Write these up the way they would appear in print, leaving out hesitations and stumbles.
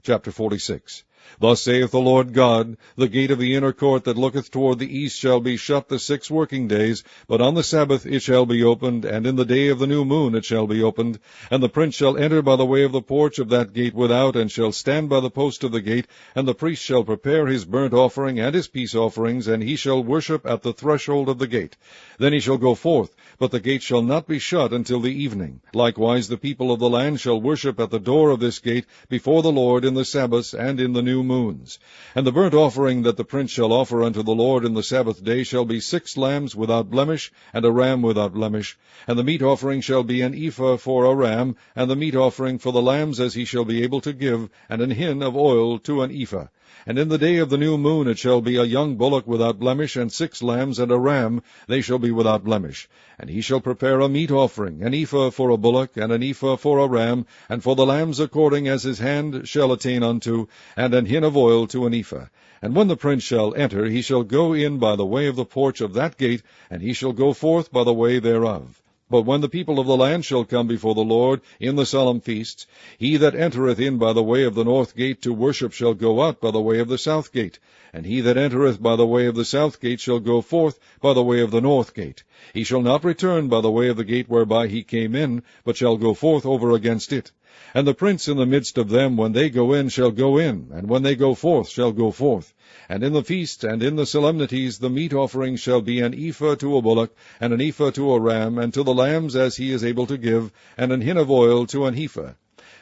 Chapter 46. Thus saith the Lord God, The gate of the inner court that looketh toward the east shall be shut the 6 working days, but on the Sabbath it shall be opened, and in the day of the new moon it shall be opened. And the prince shall enter by the way of the porch of that gate without, and shall stand by the post of the gate, and the priest shall prepare his burnt offering and his peace offerings, and he shall worship at the threshold of the gate. Then he shall go forth, but the gate shall not be shut until the evening. Likewise the people of the land shall worship at the door of this gate before the Lord in the Sabbaths and in the new moons. And the burnt offering that the prince shall offer unto the Lord in the Sabbath day shall be 6 lambs without blemish, and a ram without blemish. And the meat offering shall be an ephah for a ram, and the meat offering for the lambs as he shall be able to give, and an hin of oil to an ephah. And in the day of the new moon it shall be a young bullock without blemish, and 6 lambs, and a ram, they shall be without blemish. And he shall prepare a meat offering, an ephah for a bullock, and an ephah for a ram, and for the lambs according as his hand shall attain unto, and an hin of oil to an ephah. And when the prince shall enter, he shall go in by the way of the porch of that gate, and he shall go forth by the way thereof. But when the people of the land shall come before the Lord in the solemn feasts, he that entereth in by the way of the north gate to worship shall go out by the way of the south gate, and he that entereth by the way of the south gate shall go forth by the way of the north gate. He shall not return by the way of the gate whereby he came in, but shall go forth over against it. And the prince in the midst of them, when they go in, shall go in, and when they go forth, shall go forth. And in the feast and in the solemnities the meat offering shall be an ephah to a bullock, and an ephah to a ram, and to the lambs as he is able to give, and an hin of oil to an ephah.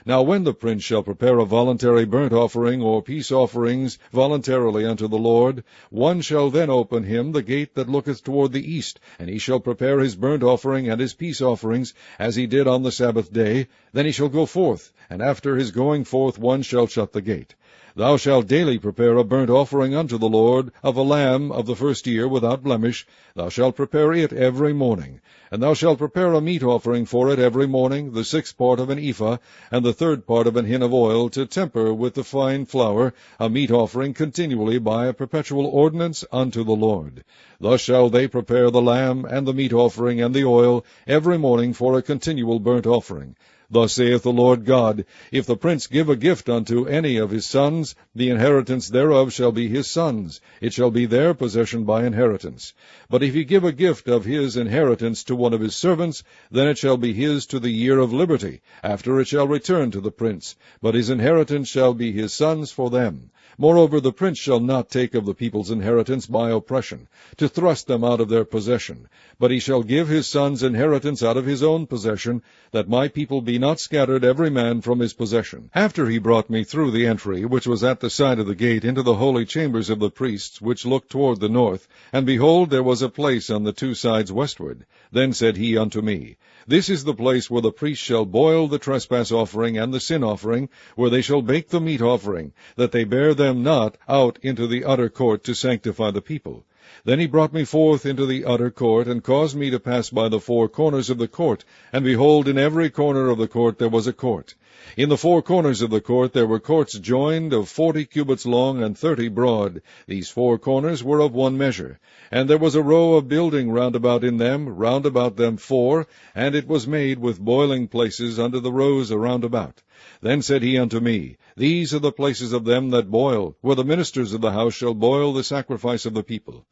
Now when the prince shall prepare a voluntary burnt offering or peace offerings voluntarily unto the Lord, one shall then open him the gate that looketh toward the east, and he shall prepare his burnt offering and his peace offerings, as he did on the Sabbath day. Then he shall go forth, and after his going forth one shall shut the gate. Thou shalt daily prepare a burnt offering unto the Lord of a lamb of the first year without blemish. Thou shalt prepare it every morning. And thou shalt prepare a meat offering for it every morning, the 6th part of an ephah, and the 3rd part of an hin of oil, to temper with the fine flour, a meat offering continually by a perpetual ordinance unto the Lord. Thus shall they prepare the lamb, and the meat offering, and the oil, every morning for a continual burnt offering. Thus saith the Lord God, If the prince give a gift unto any of his sons, the inheritance thereof shall be his sons. It shall be their possession by inheritance. But if he give a gift of his inheritance to one of his servants, then it shall be his to the year of liberty. After it shall return to the prince. But his inheritance shall be his sons for them. Moreover, the prince shall not take of the people's inheritance by oppression, to thrust them out of their possession. But he shall give his sons inheritance out of his own possession, that my people be not scattered every man from his possession. After he brought me through the entry, which was at the side of the gate, into the holy chambers of the priests, which looked toward the north, and behold, there was a place on the 2 sides westward. Then said he unto me, This is the place where the priests shall boil the trespass offering and the sin offering, where they shall bake the meat offering, that they bear them not out into the utter court to sanctify the people. Then he brought me forth into the utter court, and caused me to pass by the 4 corners of the court. And behold, in every corner of the court there was a court. In the 4 corners of the court there were courts joined, of 40 cubits long and 30 broad. These 4 corners were of one measure. And there was a row of building round about in them, round about them 4, and it was made with boiling places under the rows around about. Then said he unto me, These are the places of them that boil, where the ministers of the house shall boil the sacrifice of the people.